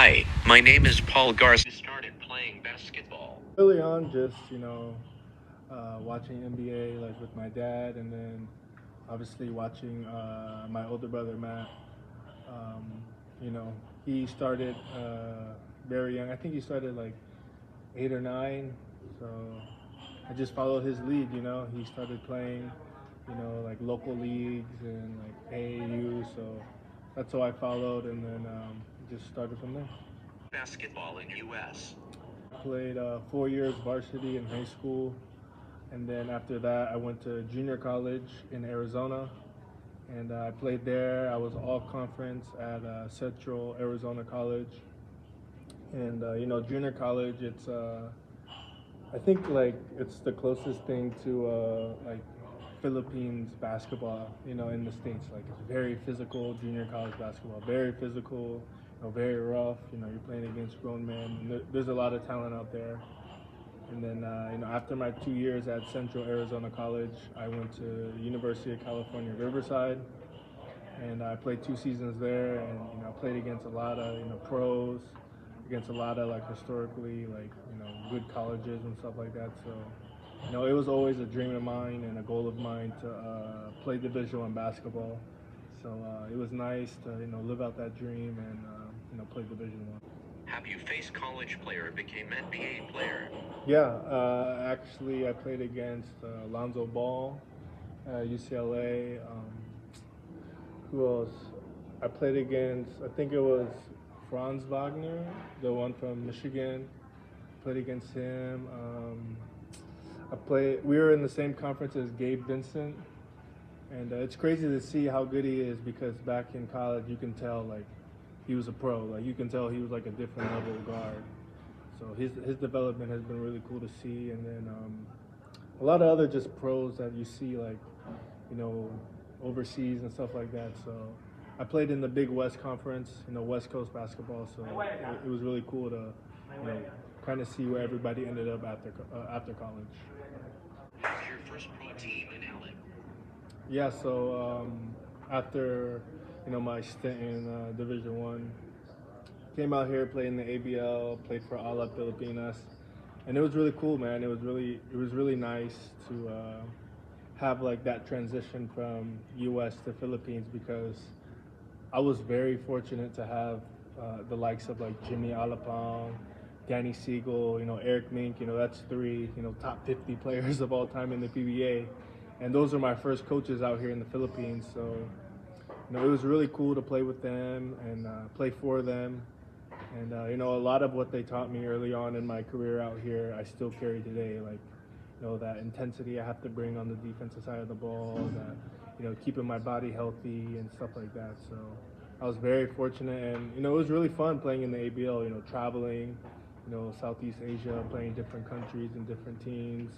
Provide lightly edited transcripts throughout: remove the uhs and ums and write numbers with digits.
Hi, my name is Paul Garcia. Started playing basketball. Early on, just watching NBA like with my dad, and then obviously watching my older brother Matt. Um, you know, he started very young. I think he started like 8 or 9. So I just followed his lead. He started playing, like local leagues and like AAU. So that's how I followed, and then just started from there. Basketball in U.S. Played 4 years varsity in high school, and then after that I went to junior college in Arizona, and I played there. I was all conference at Central Arizona College, and junior college, it's I think like it's the closest thing to like Philippines basketball, in the States. Like it's very physical, junior college basketball, very physical, very rough. You're playing against grown men. And there's a lot of talent out there. And then, after my 2 years at Central Arizona College, I went to University of California, Riverside, and I played 2 seasons there. And I played against a lot of pros, against a lot of like historically like good colleges and stuff like that. So, it was always a dream of mine and a goal of mine to play Division I basketball. So it was nice to live out that dream and play Division I. Have you faced college player became NBA player? Yeah, actually, I played against Lonzo Ball, UCLA. Who else? I played against, I think it was Franz Wagner, the one from Michigan. Played against him. We were in the same conference as Gabe, Vincent. And it's crazy to see how good he is, because back in college, you can tell, like, he was a pro. Like, you can tell he was, like, a different level guard. So his development has been really cool to see. And then a lot of other just pros that you see, like, overseas and stuff like that. So I played in the Big West Conference, West Coast basketball. So it was really cool to, kind of see where everybody ended up after college. How's your first pro team in Alab? Yeah, so after my stint in Division I, came out here, played in the ABL, played for Alab Pilipinas, and it was really cool, man. It was really nice to have like that transition from U.S. to Philippines, because I was very fortunate to have the likes of like Jimmy Alapang, Danny Siegel, Eric Mink. That's three top 50 players of all time in the PBA, and those are my first coaches out here in the Philippines. So it was really cool to play with them and play for them. And a lot of what they taught me early on in my career out here, I still carry today. Like, that intensity I have to bring on the defensive side of the ball, that keeping my body healthy and stuff like that. So I was very fortunate, and it was really fun playing in the ABL. Traveling, Southeast Asia, playing different countries and different teams,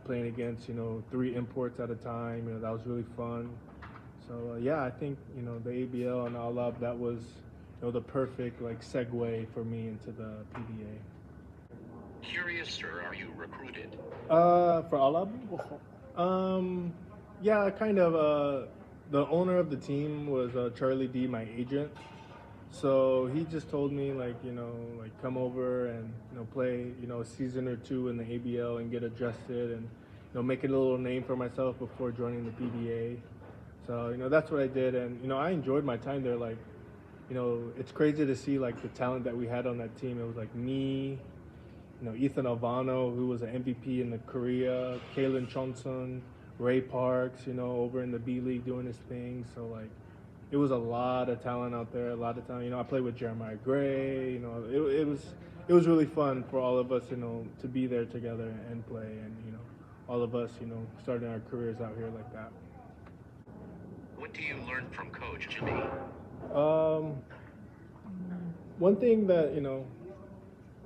playing against 3 imports at a time. That was really fun. So yeah, I think the ABL and Alab, that was the perfect like segue for me into the PBA. Curious, sir, are you recruited? For Alab, yeah, kind of. The owner of the team was Charlie D, my agent. So he just told me like like come over and play a season or two in the ABL and get adjusted and make it a little name for myself before joining the PBA. So that's what I did, and I enjoyed my time there. Like it's crazy to see like the talent that we had on that team. It was like me, Ethan Alvano, who was an MVP in the Korea, Kalen Chonson, Ray Parks, over in the B League doing his thing. So like it was a lot of talent out there, a lot of talent. I played with Jeremiah Gray. It was really fun for all of us, to be there together and play, and all of us, starting our careers out here like that. What do you learn from Coach Jimmy? One thing that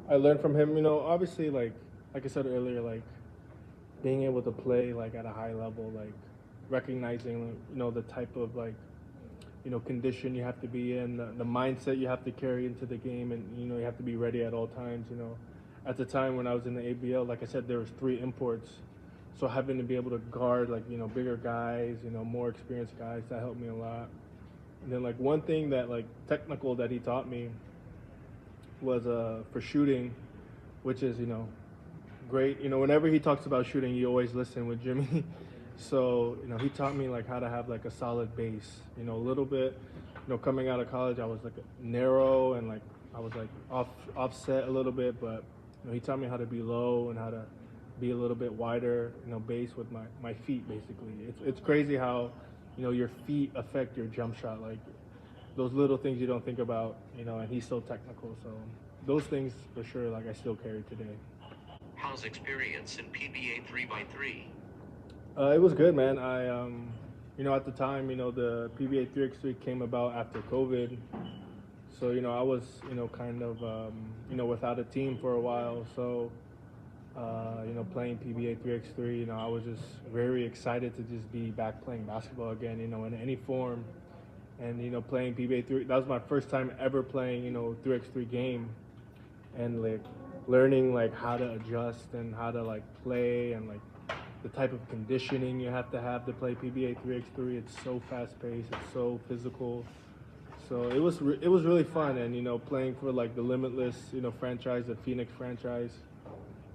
I learned from him, obviously like I said earlier, like being able to play like at a high level, like recognizing the type of like condition you have to be in, the mindset you have to carry into the game, and you have to be ready at all times. At the time when I was in the ABL, like I said, there was 3 imports, so having to be able to guard like bigger guys, more experienced guys, that helped me a lot. And then like one thing that like technical that he taught me was for shooting, which is, great. Whenever he talks about shooting, you always listen with Jimmy. So, he taught me like how to have like a solid base, a little bit, coming out of college, I was like narrow and like I was like offset a little bit, but he taught me how to be low and how to be a little bit wider, base with my feet basically. It's crazy how, your feet affect your jump shot. Like those little things you don't think about, and he's so technical. So those things for sure, like I still carry today. How's experience in PBA 3x3? It was good, man. At the time, the PBA 3x3 came about after COVID. So, I was, kind of, without a team for a while. So, playing PBA 3x3, I was just very excited to just be back playing basketball again, in any form. And, playing PBA 3, that was my first time ever playing, 3x3 game. And, like, learning, like, how to adjust and how to, like, play and, like, the type of conditioning you have to play PBA 3x3. It's so fast-paced. It's so physical. So it was really fun. And, playing for, like, the Limitless, franchise, the Phoenix franchise,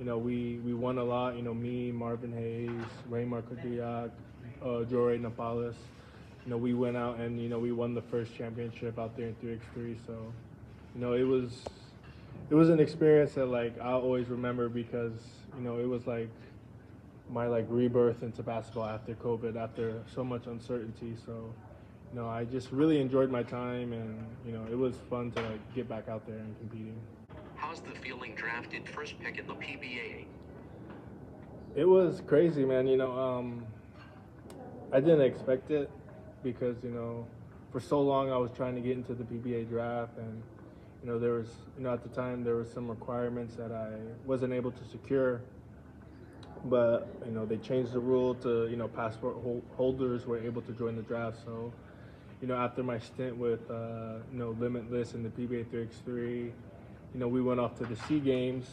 we won a lot. Me, Marvin Hayes, Raymar Kodiak, Jorge Napales. We went out and, we won the first championship out there in 3x3. So, it was an experience that, like, I'll always remember because, it was, like, my, like, rebirth into basketball after COVID, after so much uncertainty. So, I just really enjoyed my time and, it was fun to, like, get back out there and competing. How's the feeling drafted first pick in the PBA? It was crazy, man. I didn't expect it because, for so long I was trying to get into the PBA draft and, there was, at the time there were some requirements that I wasn't able to secure. But, they changed the rule to, passport holders were able to join the draft. So, after my stint with, Limitless in the PBA 3x3, we went off to the SEA Games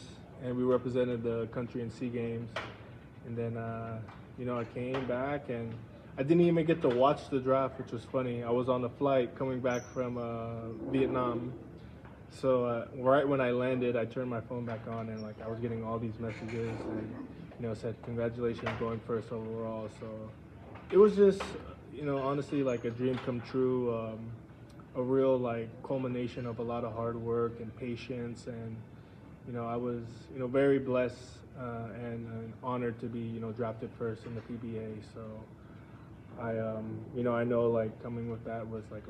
and we represented the country in SEA Games. And then, I came back and I didn't even get to watch the draft, which was funny. I was on the flight coming back from Vietnam. So right when I landed, I turned my phone back on and, like, I was getting all these messages and, said congratulations going first overall. So it was just, honestly, like a dream come true, a real, like, culmination of a lot of hard work and patience. And, I was, very blessed and honored to be, drafted first in the PBA. So I know, like, coming with that was, like,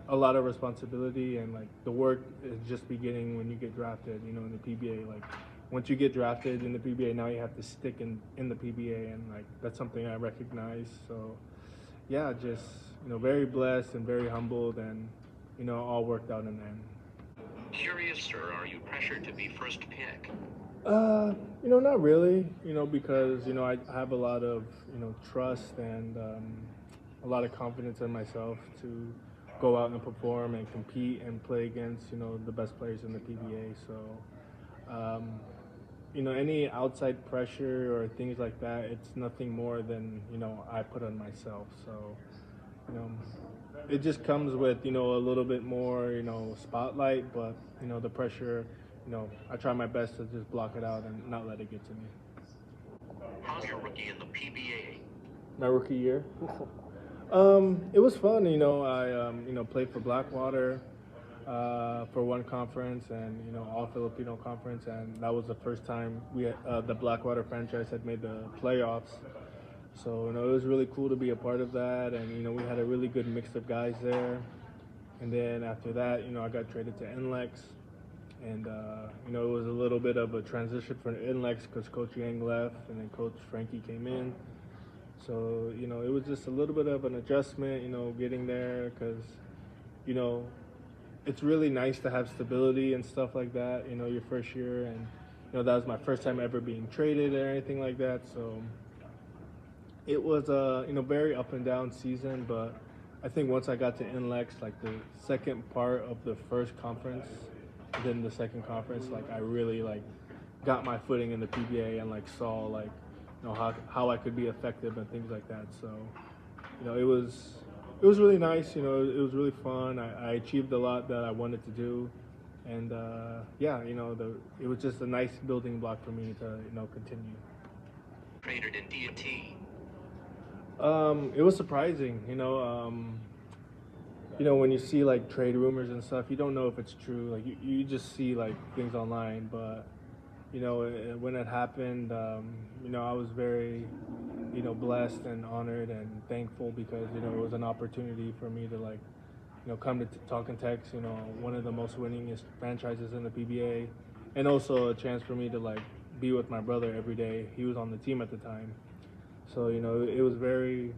a lot of responsibility, and, like, the work is just beginning when you get drafted, in the PBA. Like, once you get drafted in the PBA, now you have to stick in the PBA, and, like, that's something I recognize. So, yeah, just, very blessed and very humbled, and, all worked out in the end. Curious, sir, are you pressured to be first pick? Not really, because, I have a lot of, trust and a lot of confidence in myself to go out and perform and compete and play against, the best players in the PBA. So, any outside pressure or things like that, it's nothing more than, I put on myself. So, it just comes with, a little bit more, spotlight, but, the pressure, I try my best to just block it out and not let it get to me. How's your rookie in the PBA? My rookie year? It was fun, I, played for Blackwater for one conference and, all Filipino conference, and that was the first time the Blackwater franchise had made the playoffs. So, it was really cool to be a part of that, and, we had a really good mix of guys there. And then after that, I got traded to Nlex, and, it was a little bit of a transition for Nlex because Coach Yang left and then Coach Frankie came in. So, it was just a little bit of an adjustment, getting there because, it's really nice to have stability and stuff like that, your first year. And, that was my first time ever being traded or anything like that. So it was a, very up and down season. But I think once I got to Nlex, like the second part of the first conference, then the second conference, like I really like got my footing in the PBA and like saw like, how I could be effective and things like that. So, it was really nice. It was really fun. I achieved a lot that I wanted to do. And yeah, it was just a nice building block for me to continue. Traded in TNT. It was surprising, when you see like trade rumors and stuff, you don't know if it's true. Like you just see like things online, but when it happened, I was very, blessed and honored and thankful because it was an opportunity for me to like, come to Talking Tech's, one of the most winningest franchises in the PBA, and also a chance for me to like be with my brother every day. He was on the team at the time, so it was very,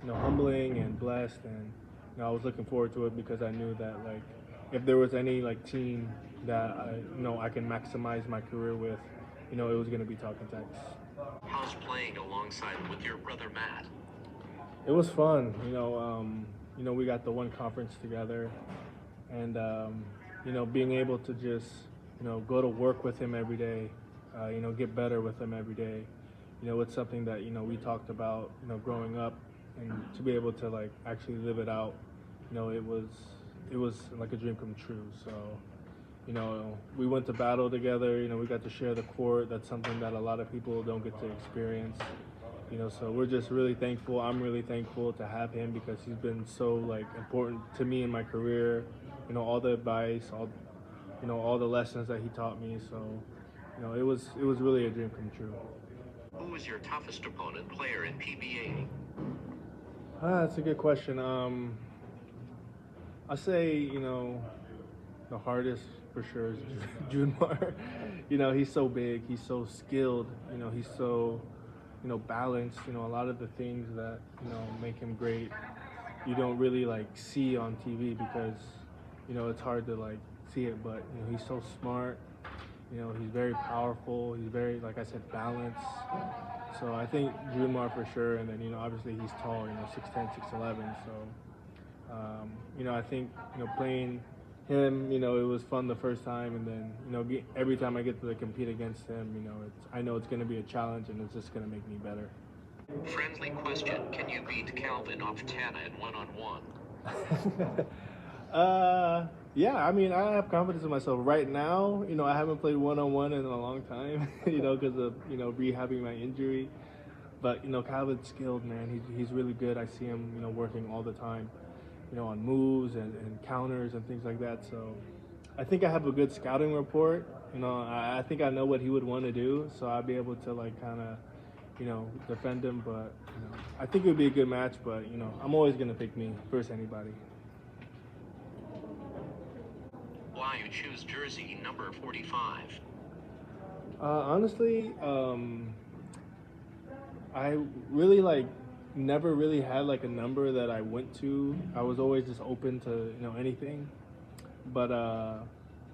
humbling and blessed, and I was looking forward to it because I knew that like if there was any like team that I can maximize my career with, it was going to be Talking Tech's. How's playing alongside with your brother Matt? It was fun, we got the one conference together, and being able to just go to work with him every day, get better with him every day. It's something that we talked about growing up, and to be able to like actually live it out, it was like a dream come true. So we went to battle together. We got to share the court. That's something that a lot of people don't get to experience. So we're just really thankful. I'm really thankful to have him because he's been so like important to me in my career. All the advice, all the lessons that he taught me. So it was really a dream come true. Who was your toughest opponent player in PBA? That's a good question. I say the hardest for sure is Junmar. He's so big. He's so skilled. He's so balanced. A lot of the things that make him great, you don't really like see on TV because it's hard to like see it. But he's so smart. He's very powerful. He's very, like I said, balanced. So I think Junmar for sure. And then obviously he's tall. 6'10", 6'11". So I think playing him, it was fun the first time, and then every time I get to compete against him, I know it's going to be a challenge, and it's just going to make me better. Friendly question: can you beat Calvin Oftana in one-on-one? Yeah, I mean, I have confidence in myself. Right now, I haven't played one-on-one in a long time, because of rehabbing my injury. But Calvin's skilled, man. He's really good. I see him, working all the time, on moves and counters and things like that. So I think I have a good scouting report. I think I know what he would want to do, so I'll be able to like kind of, defend him. But I think it would be a good match. But I'm always gonna pick me versus anybody. Why you choose jersey number 45? Honestly, I really like never really had like a number that I went to. I was always just open to anything. But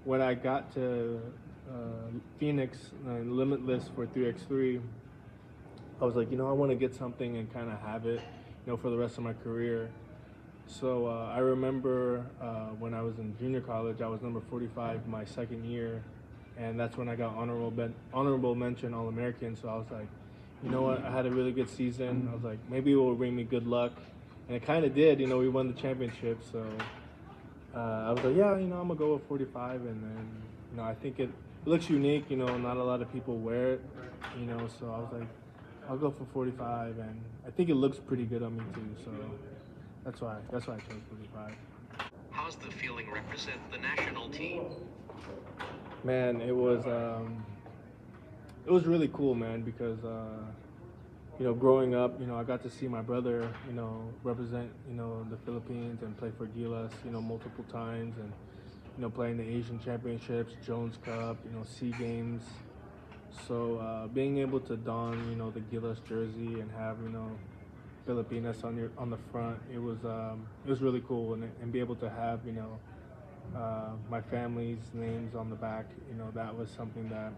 when I got to Phoenix and Limitless for 3x3, I was like, I want to get something and kind of have it, for the rest of my career. So I remember when I was in junior college, I was number 45 my second year, and that's when I got honorable mention All-American. So I was like, you know what, I had a really good season. I was like, maybe it will bring me good luck. And it kind of did. We won the championship. So I was like, yeah, I'm going to go with 45. And then, I think it looks unique. Not a lot of people wear it, so I was like, I'll go for 45. And I think it looks pretty good on me, too. So that's why I chose 45. How's the feeling represent the national team? Man, it was really cool, man, because growing up, I got to see my brother, represent, the Philippines and play for Ganuelas, multiple times, and playing the Asian Championships, Jones Cup, SEA Games. So being able to don, the Ganuelas jersey and have, Pilipinas on the front, it was really cool, and be able to have, my family's names on the back, that was something that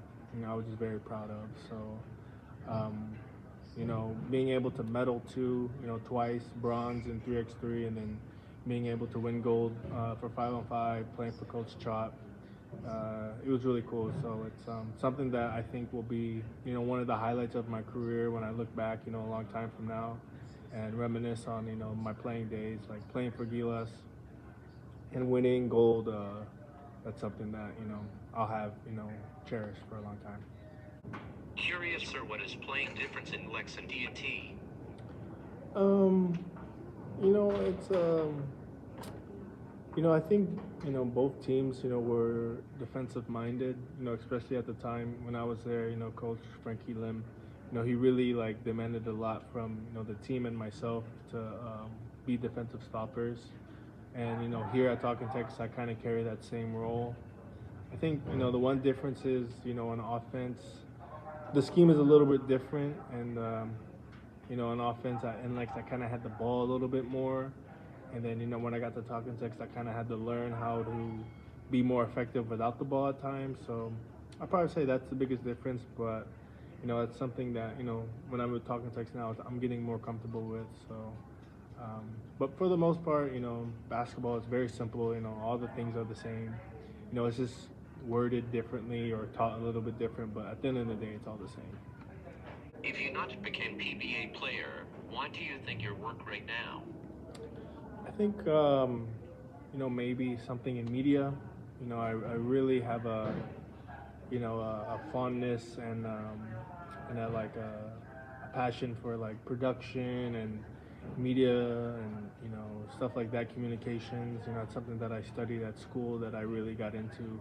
I was just very proud of. So, being able to medal twice, bronze in 3x3, and then being able to win gold for 5-on-5, playing for Coach Chop, it was really cool. So it's something that I think will be, one of the highlights of my career when I look back, a long time from now, and reminisce on, my playing days, like playing for Ganuelas and winning gold, that's something that, I'll have, cherished for a long time. Curious, sir, what is playing difference in Nlex and TNT? It's I think both teams were defensive minded. Especially at the time when I was there. Coach Frankie Lim, he really like demanded a lot from the team and myself to be defensive stoppers. And here at Talking Texas, I kind of carry that same role. I think the one difference is on offense, the scheme is a little bit different, and on offense at Nlex, I kind of had the ball a little bit more. And then, when I got to Talking Text, I kind of had to learn how to be more effective without the ball at times. So I'd probably say that's the biggest difference. But, it's something that, when I'm with Talking Text now, I'm getting more comfortable with. So, but for the most part, basketball is very simple. All the things are the same. It's just worded differently or taught a little bit different. But at the end of the day, it's all the same. If you not became PBA player, what do you think your work right now? I think, maybe something in media. I really have a fondness and a passion for like production and media and stuff like that, communications. It's something that I studied at school that I really got into.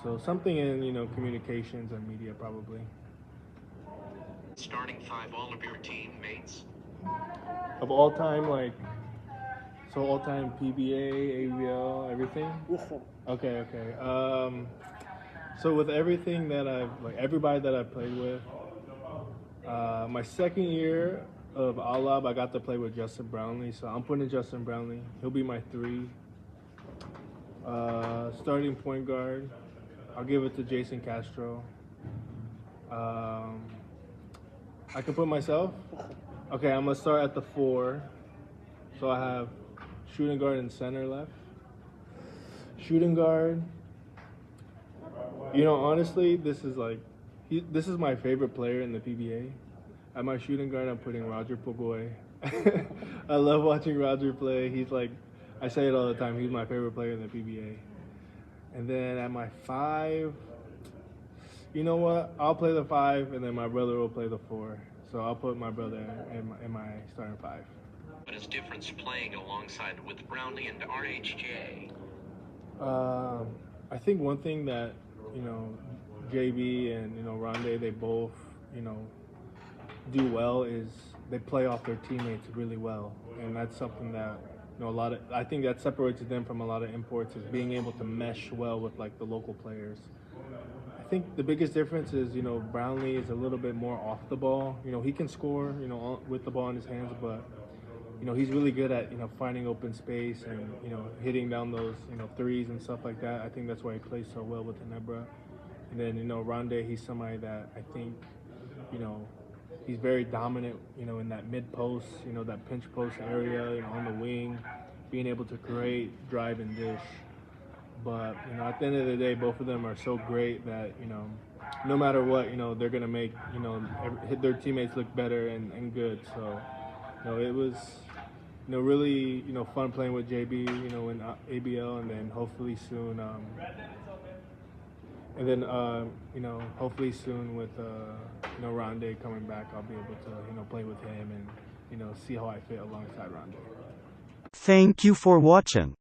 So something in communications and media probably. Starting five all of your teammates? Of all time, so all time PBA, ABL, everything? Yes, sir. Okay. So with everything that everybody that I've played with, my second year of Alab, I got to play with Justin Brownlee. So I'm putting Justin Brownlee. He'll be my 3. Starting point guard, I'll give it to Jason Castro. I can put myself? Okay, I'm going to start at the 4. So I have shooting guard and center left. Shooting guard. Honestly, this is my favorite player in the PBA. At my shooting guard, I'm putting Roger Pogoy. I love watching Roger play. He's I say it all the time, he's my favorite player in the PBA. And then at my 5, you know what? I'll play the 5, and then my brother will play the 4. So I'll put my brother in my starting 5. What is difference playing alongside with Brownlee and RHJ? I think one thing that, JB and, Rondé, they both, do well is they play off their teammates really well. And that's something that, I think that separates them from a lot of imports is being able to mesh well with, the local players. I think the biggest difference is, Brownlee is a little bit more off the ball. He can score, with the ball in his hands, but he's really good at, finding open space and, hitting down those, threes and stuff like that. I think that's why he plays so well with Ginebra. And then, Rondé, he's somebody that I think, he's very dominant, in that mid-post, that pinch post area, on the wing, being able to create, drive, and dish. But, at the end of the day, both of them are so great that, no matter what, they're going to make, their teammates look better and good. So, it was, really, fun playing with JB, in ABL, and then hopefully soon, hopefully soon with, Rondé coming back, I'll be able to, play with him and, see how I fit alongside Rondé. Thank you for watching.